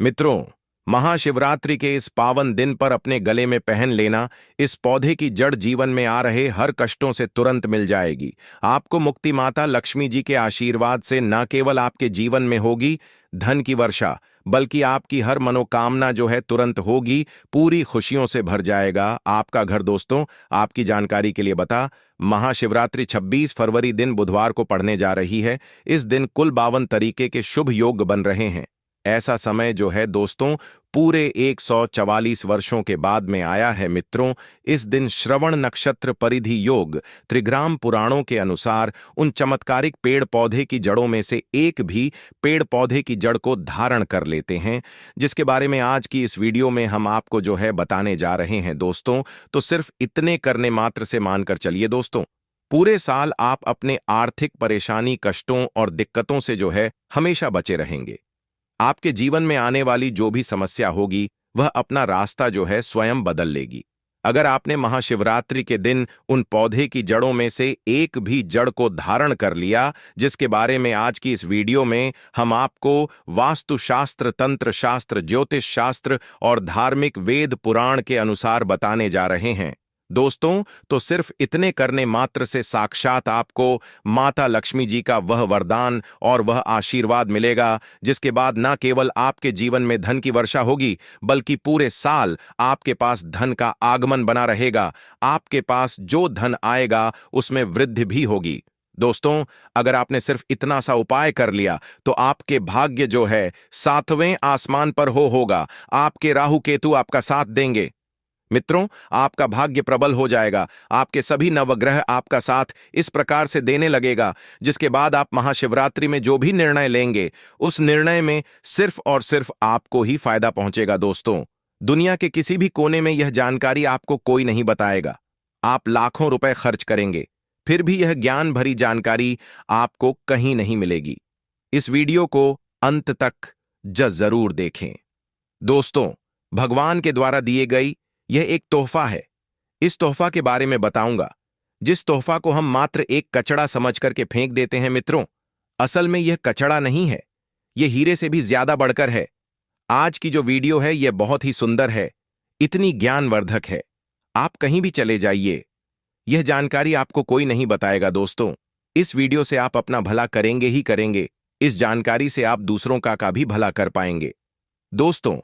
मित्रों, महाशिवरात्रि के इस पावन दिन पर अपने गले में पहन लेना, इस पौधे की जड़ जीवन में आ रहे हर कष्टों से तुरंत मिल जाएगी। आपको मुक्ति माता लक्ष्मी जी के आशीर्वाद से न केवल आपके जीवन में होगी धन की वर्षा, बल्कि आपकी हर मनोकामना जो है तुरंत होगी, पूरी खुशियों से भर जाएगा आपका घर। दोस्तों, आपकी जानकारी के लिए बता, महाशिवरात्रि 26 फरवरी दिन बुधवार को पड़ने जा रही है। इस दिन कुल 52 तरीके के शुभ योग बन रहे हैं। ऐसा समय जो है दोस्तों, पूरे 144 वर्षों के बाद में आया है। मित्रों, इस दिन श्रवण नक्षत्र परिधि योग त्रिग्राम पुराणों के अनुसार उन चमत्कारिक पेड़ पौधे की जड़ों में से एक भी पेड़ पौधे की जड़ को धारण कर लेते हैं, जिसके बारे में आज की इस वीडियो में हम आपको जो है बताने जा रहे हैं। दोस्तों, तो सिर्फ इतने करने मात्र से मानकर चलिए दोस्तों, पूरे साल आप अपने आर्थिक परेशानी, कष्टों और दिक्कतों से जो है हमेशा बचे रहेंगे। आपके जीवन में आने वाली जो भी समस्या होगी, वह अपना रास्ता जो है स्वयं बदल लेगी। अगर आपने महाशिवरात्रि के दिन उन पौधे की जड़ों में से एक भी जड़ को धारण कर लिया, जिसके बारे में आज की इस वीडियो में हम आपको वास्तुशास्त्र, तंत्र शास्त्र, ज्योतिष शास्त्र और धार्मिक वेद पुराण के अनुसार बताने जा रहे हैं दोस्तों, तो सिर्फ इतने करने मात्र से साक्षात आपको माता लक्ष्मी जी का वह वरदान और वह आशीर्वाद मिलेगा, जिसके बाद न केवल आपके जीवन में धन की वर्षा होगी, बल्कि पूरे साल आपके पास धन का आगमन बना रहेगा। आपके पास जो धन आएगा उसमें वृद्धि भी होगी। दोस्तों, अगर आपने सिर्फ इतना सा उपाय कर लिया, तो आपके भाग्य जो है 7वें आसमान पर होगा। आपके राहु केतु आपका साथ देंगे। मित्रों, आपका भाग्य प्रबल हो जाएगा। आपके सभी नवग्रह आपका साथ इस प्रकार से देने लगेगा, जिसके बाद आप महाशिवरात्रि में जो भी निर्णय लेंगे, उस निर्णय में सिर्फ और सिर्फ आपको ही फायदा पहुंचेगा। दोस्तों, दुनिया के किसी भी कोने में यह जानकारी आपको कोई नहीं बताएगा। आप लाखों रुपए खर्च करेंगे, फिर भी यह ज्ञान भरी जानकारी आपको कहीं नहीं मिलेगी। इस वीडियो को अंत तक जरूर देखें। दोस्तों, भगवान के द्वारा दिए गई यह एक तोहफा है। इस तोहफा के बारे में बताऊंगा, जिस तोहफा को हम मात्र एक कचड़ा समझ करके फेंक देते हैं। मित्रों, असल में यह कचड़ा नहीं है, यह हीरे से भी ज्यादा बढ़कर है। आज की जो वीडियो है यह बहुत ही सुंदर है, इतनी ज्ञानवर्धक है। आप कहीं भी चले जाइए, यह जानकारी आपको कोई नहीं बताएगा। दोस्तों, इस वीडियो से आप अपना भला करेंगे ही करेंगे। इस जानकारी से आप दूसरों का भी भला कर पाएंगे। दोस्तों,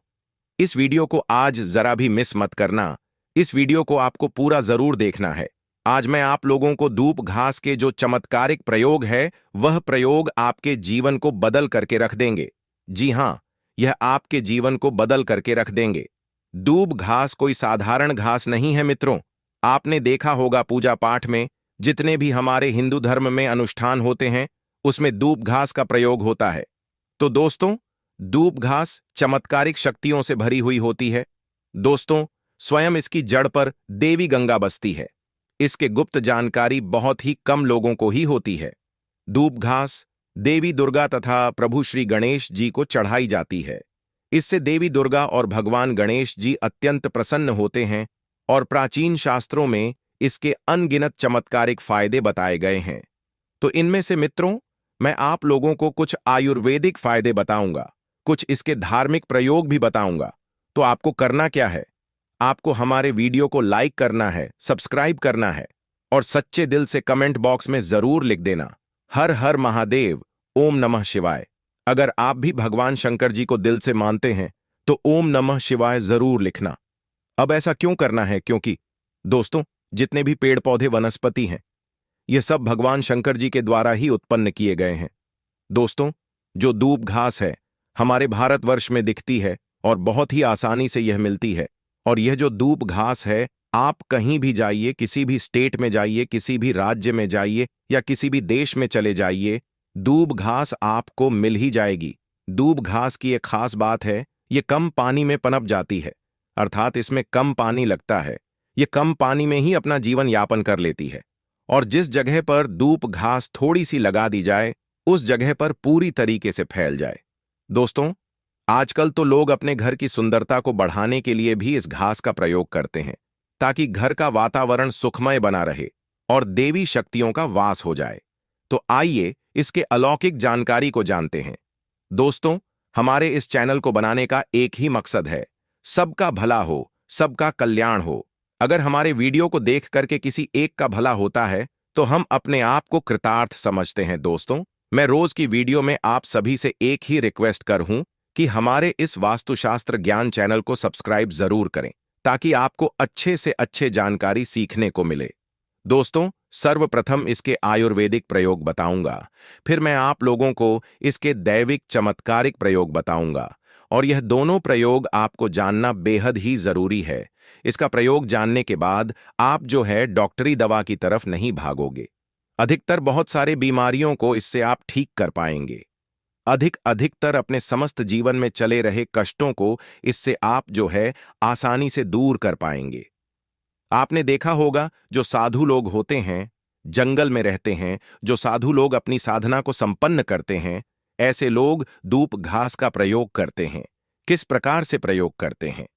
इस वीडियो को आज जरा भी मिस मत करना। इस वीडियो को आपको पूरा जरूर देखना है। आज मैं आप लोगों को दूब घास के जो चमत्कारिक प्रयोग है, वह प्रयोग आपके जीवन को बदल करके रख देंगे। जी हां, यह आपके जीवन को बदल करके रख देंगे। दूब घास कोई साधारण घास नहीं है। मित्रों, आपने देखा होगा पूजा पाठ में जितने भी हमारे हिंदू धर्म में अनुष्ठान होते हैं, उसमें दूब घास का प्रयोग होता है। तो दोस्तों, दूब घास चमत्कारिक शक्तियों से भरी हुई होती है। दोस्तों, स्वयं इसकी जड़ पर देवी गंगा बसती है। इसके गुप्त जानकारी बहुत ही कम लोगों को ही होती है। दूब घास देवी दुर्गा तथा प्रभु श्री गणेश जी को चढ़ाई जाती है। इससे देवी दुर्गा और भगवान गणेश जी अत्यंत प्रसन्न होते हैं और प्राचीन शास्त्रों में इसके अनगिनत चमत्कारिक फायदे बताए गए हैं। तो इनमें से मित्रों, मैं आप लोगों को कुछ आयुर्वेदिक फायदे बताऊंगा, कुछ इसके धार्मिक प्रयोग भी बताऊंगा। तो आपको करना क्या है? आपको हमारे वीडियो को लाइक करना है, सब्सक्राइब करना है और सच्चे दिल से कमेंट बॉक्स में जरूर लिख देना, हर हर महादेव, ओम नमः शिवाय। अगर आप भी भगवान शंकर जी को दिल से मानते हैं, तो ओम नमः शिवाय जरूर लिखना। अब ऐसा क्यों करना है? क्योंकि दोस्तों, जितने भी पेड़ पौधे वनस्पति हैं, ये सब भगवान शंकर जी के द्वारा ही उत्पन्न किए गए हैं। दोस्तों, जो दूब घास है हमारे भारतवर्ष में दिखती है और बहुत ही आसानी से यह मिलती है। और यह जो दूब घास है, आप कहीं भी जाइए, किसी भी स्टेट में जाइए, किसी भी राज्य में जाइए या किसी भी देश में चले जाइए, दूब घास आपको मिल ही जाएगी। दूब घास की एक खास बात है, ये कम पानी में पनप जाती है, अर्थात इसमें कम पानी लगता है। ये कम पानी में ही अपना जीवन यापन कर लेती है। और जिस जगह पर दूब घास थोड़ी सी लगा दी जाए, उस जगह पर पूरी तरीके से फैल जाए। दोस्तों, आजकल तो लोग अपने घर की सुंदरता को बढ़ाने के लिए भी इस घास का प्रयोग करते हैं, ताकि घर का वातावरण सुखमय बना रहे और देवी शक्तियों का वास हो जाए। तो आइए इसके अलौकिक जानकारी को जानते हैं। दोस्तों, हमारे इस चैनल को बनाने का एक ही मकसद है, सबका भला हो, सबका कल्याण हो। अगर हमारे वीडियो को देख करके किसी एक का भला होता है तो हम अपने आप को कृतार्थ समझते हैं। दोस्तों, मैं रोज की वीडियो में आप सभी से एक ही रिक्वेस्ट कर हूं कि हमारे इस वास्तुशास्त्र ज्ञान चैनल को सब्सक्राइब जरूर करें ताकि आपको अच्छे से अच्छे जानकारी सीखने को मिले। दोस्तों, सर्वप्रथम इसके आयुर्वेदिक प्रयोग बताऊंगा, फिर मैं आप लोगों को इसके दैविक चमत्कारिक प्रयोग बताऊंगा और यह दोनों प्रयोग आपको जानना बेहद ही जरूरी है। इसका प्रयोग जानने के बाद आप जो है डॉक्टरी दवा की तरफ नहीं भागोगे। अधिकतर बहुत सारे बीमारियों को इससे आप ठीक कर पाएंगे। अधिकतर अपने समस्त जीवन में चले रहे कष्टों को इससे आप जो है आसानी से दूर कर पाएंगे। आपने देखा होगा जो साधु लोग होते हैं, जंगल में रहते हैं, जो साधु लोग अपनी साधना को संपन्न करते हैं, ऐसे लोग धूप घास का प्रयोग करते हैं। किस प्रकार से प्रयोग करते हैं?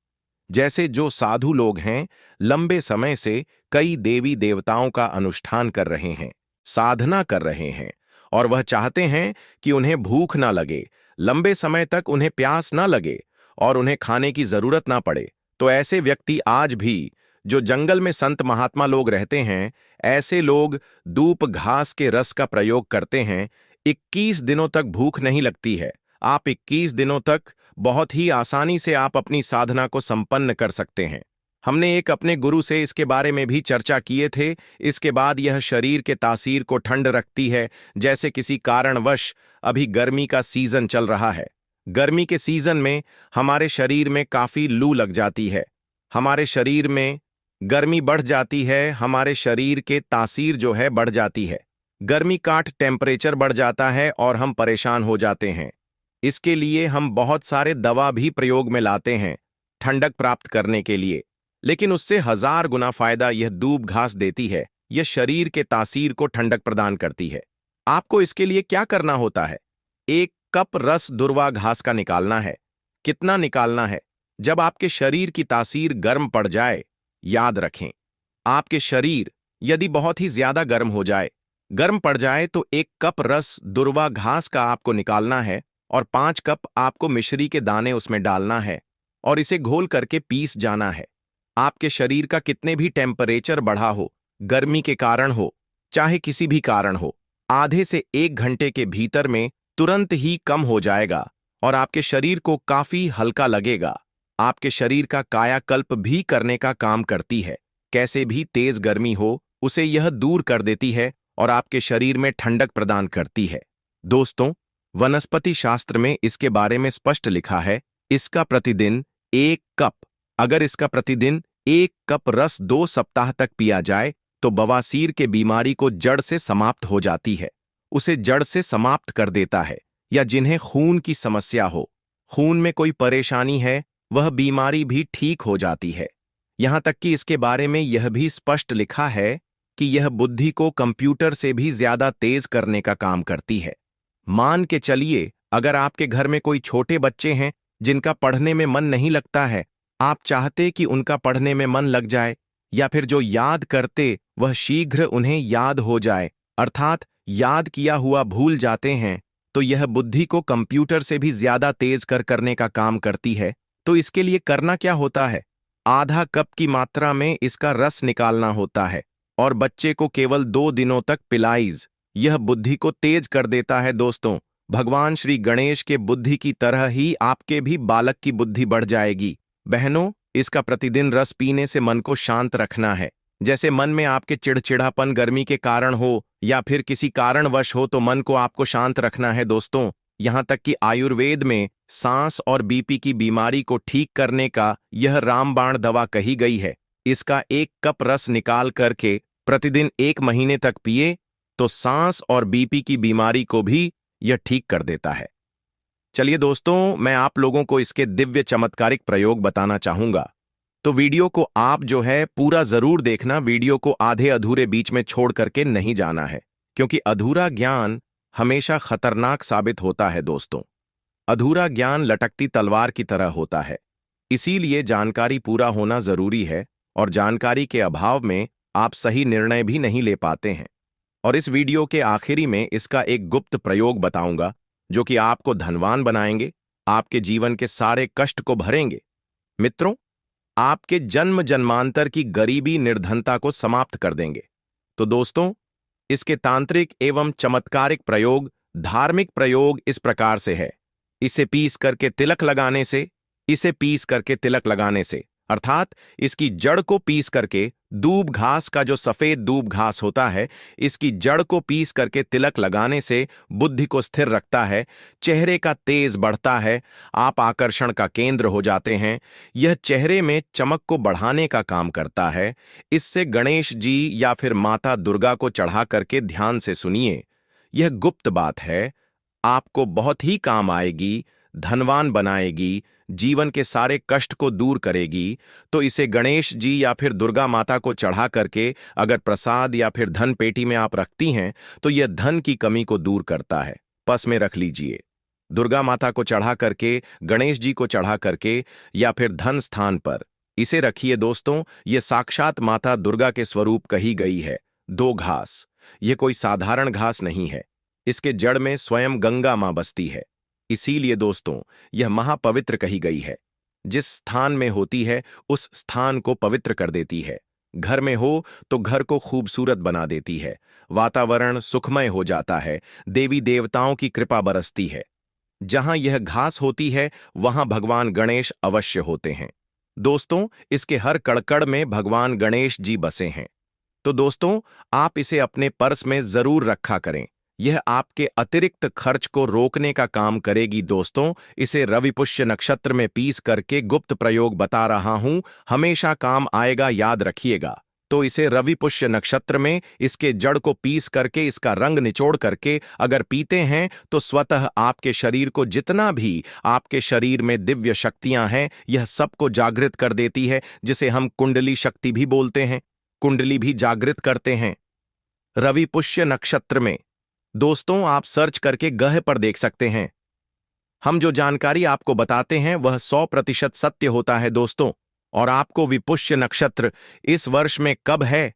जैसे जो साधु लोग हैं, लंबे समय से कई देवी देवताओं का अनुष्ठान कर रहे हैं, साधना कर रहे हैं और वह चाहते हैं कि उन्हें भूख ना लगे, लंबे समय तक उन्हें प्यास ना लगे और उन्हें खाने की जरूरत ना पड़े। तो ऐसे व्यक्ति आज भी जो जंगल में संत महात्मा लोग रहते हैं, ऐसे लोग धूप घास के रस का प्रयोग करते हैं। 21 दिनों तक भूख नहीं लगती है। आप 21 दिनों तक बहुत ही आसानी से आप अपनी साधना को संपन्न कर सकते हैं। हमने एक अपने गुरु से इसके बारे में भी चर्चा किए थे। इसके बाद यह शरीर के तासीर को ठंड रखती है। जैसे किसी कारणवश अभी गर्मी का सीजन चल रहा है, गर्मी के सीजन में हमारे शरीर में काफी लू लग जाती है, हमारे शरीर में गर्मी बढ़ जाती है, हमारे शरीर के तासीर जो है बढ़ जाती है, गर्मी काट टेम्परेचर बढ़ जाता है और हम परेशान हो जाते हैं। इसके लिए हम बहुत सारे दवा भी प्रयोग में लाते हैं ठंडक प्राप्त करने के लिए, लेकिन उससे 1000 गुना फायदा यह दूब घास देती है। यह शरीर के तासीर को ठंडक प्रदान करती है। आपको इसके लिए क्या करना होता है? 1 कप रस दुर्वा घास का निकालना है। कितना निकालना है? जब आपके शरीर की तासीर गर्म पड़ जाए, याद रखें, आपके शरीर यदि बहुत ही ज्यादा गर्म हो जाए, गर्म पड़ जाए, तो 1 कप रस दुर्वा घास का आपको निकालना है और 5 कप आपको मिश्री के दाने उसमें डालना है और इसे घोल करके पीस जाना है। आपके शरीर का कितने भी टेम्परेचर बढ़ा हो, गर्मी के कारण हो, चाहे किसी भी कारण हो, आधे से 1 घंटे के भीतर में तुरंत ही कम हो जाएगा और आपके शरीर को काफी हल्का लगेगा। आपके शरीर का कायाकल्प भी करने का काम करती है। कैसे भी तेज गर्मी हो, उसे यह दूर कर देती है और आपके शरीर में ठंडक प्रदान करती है। दोस्तों, वनस्पति शास्त्र में इसके बारे में स्पष्ट लिखा है, इसका प्रतिदिन 1 कप, अगर इसका प्रतिदिन 1 कप रस 2 सप्ताह तक पिया जाए तो बवासीर के बीमारी को जड़ से समाप्त हो जाती है, उसे जड़ से समाप्त कर देता है। या जिन्हें खून की समस्या हो, खून में कोई परेशानी है, वह बीमारी भी ठीक हो जाती है। यहां तक कि इसके बारे में यह भी स्पष्ट लिखा है कि यह बुद्धि को कंप्यूटर से भी ज्यादा तेज करने का काम करती है। मान के चलिए, अगर आपके घर में कोई छोटे बच्चे हैं जिनका पढ़ने में मन नहीं लगता है, आप चाहते कि उनका पढ़ने में मन लग जाए, या फिर जो याद करते वह शीघ्र उन्हें याद हो जाए, अर्थात याद किया हुआ भूल जाते हैं, तो यह बुद्धि को कंप्यूटर से भी ज्यादा तेज करने का काम करती है। तो इसके लिए करना क्या होता है? आधा कप की मात्रा में इसका रस निकालना होता है और बच्चे को केवल 2 दिनों तक पिलाइज। यह बुद्धि को तेज कर देता है। दोस्तों, भगवान श्री गणेश के बुद्धि की तरह ही आपके भी बालक की बुद्धि बढ़ जाएगी। बहनों, इसका प्रतिदिन रस पीने से मन को शांत रखना है। जैसे मन में आपके चिड़चिड़ापन गर्मी के कारण हो या फिर किसी कारणवश हो, तो मन को आपको शांत रखना है। दोस्तों, यहां तक कि आयुर्वेद में सांस और बीपी की बीमारी को ठीक करने का यह रामबाण दवा कही गई है। इसका 1 कप रस निकाल करके प्रतिदिन 1 महीने तक पिए तो सांस और बीपी की बीमारी को भी यह ठीक कर देता है। चलिए दोस्तों, मैं आप लोगों को इसके दिव्य चमत्कारिक प्रयोग बताना चाहूंगा, तो वीडियो को आप जो है पूरा जरूर देखना। वीडियो को आधे अधूरे बीच में छोड़ करके नहीं जाना है, क्योंकि अधूरा ज्ञान हमेशा खतरनाक साबित होता है। दोस्तों, अधूरा ज्ञान लटकती तलवार की तरह होता है, इसीलिए जानकारी पूरा होना जरूरी है और जानकारी के अभाव में आप सही निर्णय भी नहीं ले पाते हैं। और इस वीडियो के आखिरी में इसका एक गुप्त प्रयोग बताऊंगा जो कि आपको धनवान बनाएंगे आपके जीवन के सारे कष्ट को भरेंगे। मित्रों, आपके जन्म जन्मांतर की गरीबी निर्धनता को समाप्त कर देंगे। तो दोस्तों, इसके तांत्रिक एवं चमत्कारिक प्रयोग, धार्मिक प्रयोग इस प्रकार से है। इसे पीस करके तिलक लगाने से, अर्थात इसकी जड़ को पीस करके, दूब घास का जो सफेद दूब घास होता है, इसकी जड़ को पीस करके तिलक लगाने से बुद्धि को स्थिर रखता है, चेहरे का तेज बढ़ता है, आप आकर्षण का केंद्र हो जाते हैं। यह चेहरे में चमक को बढ़ाने का काम करता है। इससे गणेश जी या फिर माता दुर्गा को चढ़ा करके ध्यान से सुनिए। यह गुप्त बात है, आपको बहुत ही काम आएगी, धनवान बनाएगी, जीवन के सारे कष्ट को दूर करेगी। तो इसे गणेश जी या फिर दुर्गा माता को चढ़ा करके अगर प्रसाद या फिर धन पेटी में आप रखती हैं तो यह धन की कमी को दूर करता है। पस में रख लीजिए। दुर्गा माता को चढ़ा करके, गणेश जी को चढ़ा करके या फिर धन स्थान पर इसे रखिए। दोस्तों, यह साक्षात माता दुर्गा के स्वरूप कही गई है। दो घास, यह कोई साधारण घास नहीं है। इसके जड़ में स्वयं गंगा मां बसती है। इसीलिए दोस्तों, यह महापवित्र कही गई है। जिस स्थान में होती है उस स्थान को पवित्र कर देती है। घर में हो तो घर को खूबसूरत बना देती है, वातावरण सुखमय हो जाता है, देवी देवताओं की कृपा बरसती है। जहां यह घास होती है वहां भगवान गणेश अवश्य होते हैं। दोस्तों, इसके हर कड़कड़ में भगवान गणेश जी बसे हैं। तो दोस्तों, आप इसे अपने पर्स में जरूर रखा करें। यह आपके अतिरिक्त खर्च को रोकने का काम करेगी। दोस्तों, इसे रवि पुष्य नक्षत्र में पीस करके गुप्त प्रयोग बता रहा हूं, हमेशा काम आएगा, याद रखिएगा। तो इसे रवि पुष्य नक्षत्र में इसके जड़ को पीस करके, इसका रंग निचोड़ करके अगर पीते हैं तो स्वतः आपके शरीर को, जितना भी आपके शरीर में दिव्य शक्तियां हैं, यह सबको जागृत कर देती है, जिसे हम कुंडली शक्ति भी बोलते हैं। कुंडली भी जागृत करते हैं रवि पुष्य नक्षत्र में। दोस्तों, आप सर्च करके गह पर देख सकते हैं। हम जो जानकारी आपको बताते हैं वह 100% सत्य होता है दोस्तों। और आपको विपुष्य नक्षत्र इस वर्ष में कब है,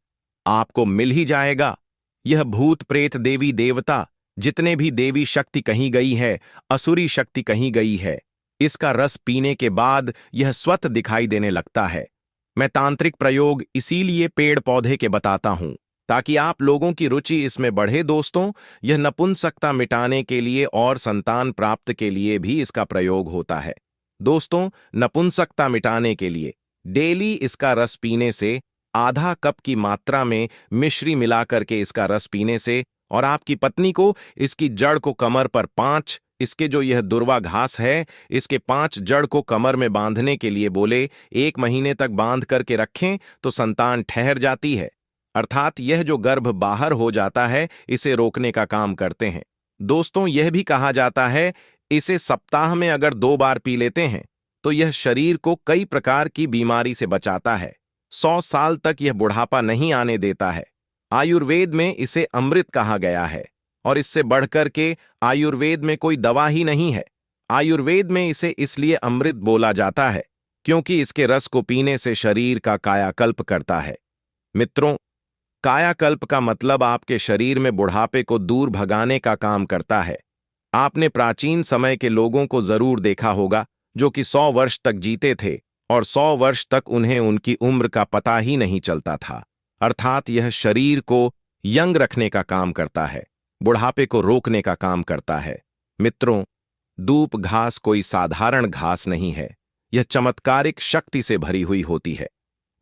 आपको मिल ही जाएगा। यह भूत प्रेत देवी देवता, जितने भी देवी शक्ति कहीं गई है, असुरी शक्ति कहीं गई है, इसका रस पीने के बाद यह स्वतः दिखाई देने लगता है। मैं तांत्रिक प्रयोग इसीलिए पेड़ पौधे के बताता हूं ताकि आप लोगों की रुचि इसमें बढ़े। दोस्तों, यह नपुंसकता मिटाने के लिए और संतान प्राप्त के लिए भी इसका प्रयोग होता है। दोस्तों, नपुंसकता मिटाने के लिए डेली इसका रस पीने से, आधा कप की मात्रा में मिश्री मिलाकर के इसका रस पीने से, और आपकी पत्नी को इसकी जड़ को कमर पर 5, इसके जो यह दुर्वा घास है, इसके 5 जड़ को कमर में बांधने के लिए बोले। 1 महीने तक बांध करके रखें तो संतान ठहर जाती है, अर्थात यह जो गर्भ बाहर हो जाता है, इसे रोकने का काम करते हैं। दोस्तों, यह भी कहा जाता है इसे सप्ताह में अगर 2 बार पी लेते हैं तो यह शरीर को कई प्रकार की बीमारी से बचाता है। 100 साल तक यह बुढ़ापा नहीं आने देता है। आयुर्वेद में इसे अमृत कहा गया है, और इससे बढ़कर के आयुर्वेद में कोई दवा ही नहीं है। आयुर्वेद में इसे इसलिए अमृत बोला जाता है क्योंकि इसके रस को पीने से शरीर का कायाकल्प करता है। मित्रों, कायाकल्प का मतलब आपके शरीर में बुढ़ापे को दूर भगाने का काम करता है। आपने प्राचीन समय के लोगों को जरूर देखा होगा जो कि 100 वर्ष तक जीते थे, और 100 वर्ष तक उन्हें उनकी उम्र का पता ही नहीं चलता था। अर्थात यह शरीर को यंग रखने का काम करता है, बुढ़ापे को रोकने का काम करता है। मित्रों, दूब घास कोई साधारण घास नहीं है, यह चमत्कारिक शक्ति से भरी हुई होती है।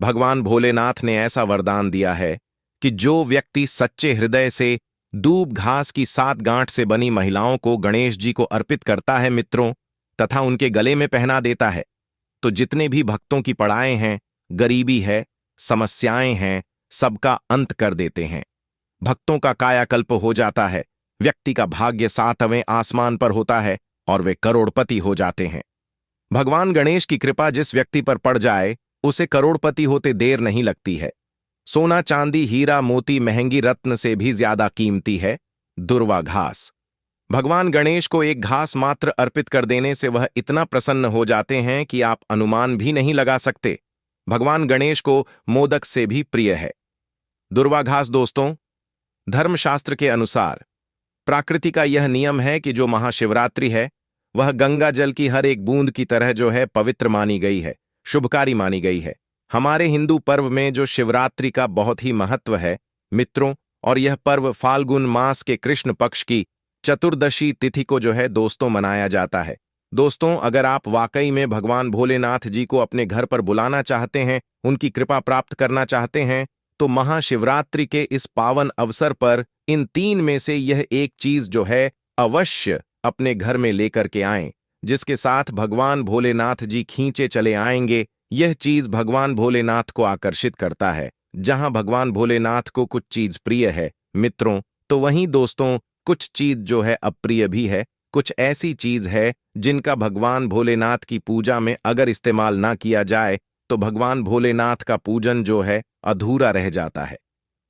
भगवान भोलेनाथ ने ऐसा वरदान दिया है कि जो व्यक्ति सच्चे हृदय से दूब घास की 7 गांठ से बनी महिलाओं को गणेश जी को अर्पित करता है मित्रों, तथा उनके गले में पहना देता है, तो जितने भी भक्तों की पड़ाएं हैं, गरीबी है, समस्याएं हैं, सबका अंत कर देते हैं। भक्तों का कायाकल्प हो जाता है, व्यक्ति का भाग्य 7वें आसमान पर होता है और वे करोड़पति हो जाते हैं। भगवान गणेश की कृपा जिस व्यक्ति पर पड़ जाए उसे करोड़पति होते देर नहीं लगती है। सोना चांदी हीरा मोती महंगी रत्न से भी ज्यादा कीमती है दुर्वा घास। भगवान गणेश को एक घास मात्र अर्पित कर देने से वह इतना प्रसन्न हो जाते हैं कि आप अनुमान भी नहीं लगा सकते। भगवान गणेश को मोदक से भी प्रिय है दुर्वा घास। दोस्तों, धर्मशास्त्र के अनुसार प्रकृति का यह नियम है कि जो महाशिवरात्रि है वह गंगा जल की हर एक बूंद की तरह जो है पवित्र मानी गई है, शुभकारी मानी गई है। हमारे हिंदू पर्व में जो शिवरात्रि का बहुत ही महत्व है मित्रों, और यह पर्व फाल्गुन मास के कृष्ण पक्ष की चतुर्दशी तिथि को जो है दोस्तों मनाया जाता है। दोस्तों, अगर आप वाकई में भगवान भोलेनाथ जी को अपने घर पर बुलाना चाहते हैं, उनकी कृपा प्राप्त करना चाहते हैं, तो महाशिवरात्रि के इस पावन अवसर पर इन तीन में से यह एक चीज जो है अवश्य अपने घर में लेकर के आएं, जिसके साथ भगवान भोलेनाथ जी खींचे चले आएंगे। यह चीज भगवान भोलेनाथ को आकर्षित करता है। जहां भगवान भोलेनाथ को कुछ चीज प्रिय है मित्रों, तो वहीं दोस्तों कुछ चीज जो है अप्रिय भी है। कुछ ऐसी चीज है जिनका भगवान भोलेनाथ की पूजा में अगर इस्तेमाल ना किया जाए तो भगवान भोलेनाथ का पूजन जो है अधूरा रह जाता है।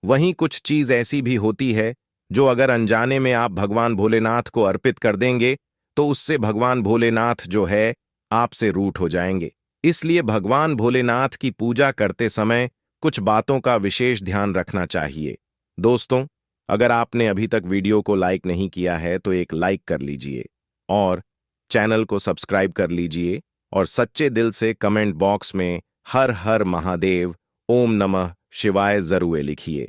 वहीं कुछ चीज ऐसी भी होती है जो अगर अनजाने में आप भगवान भोलेनाथ को अर्पित कर देंगे तो उससे भगवान भोलेनाथ जो है आपसे रूठ हो जाएंगे। इसलिए भगवान भोलेनाथ की पूजा करते समय कुछ बातों का विशेष ध्यान रखना चाहिए। दोस्तों, अगर आपने अभी तक वीडियो को लाइक नहीं किया है तो एक लाइक कर लीजिए और चैनल को सब्सक्राइब कर लीजिए और सच्चे दिल से कमेंट बॉक्स में हर हर महादेव, ओम नमः शिवाय जरूर लिखिए।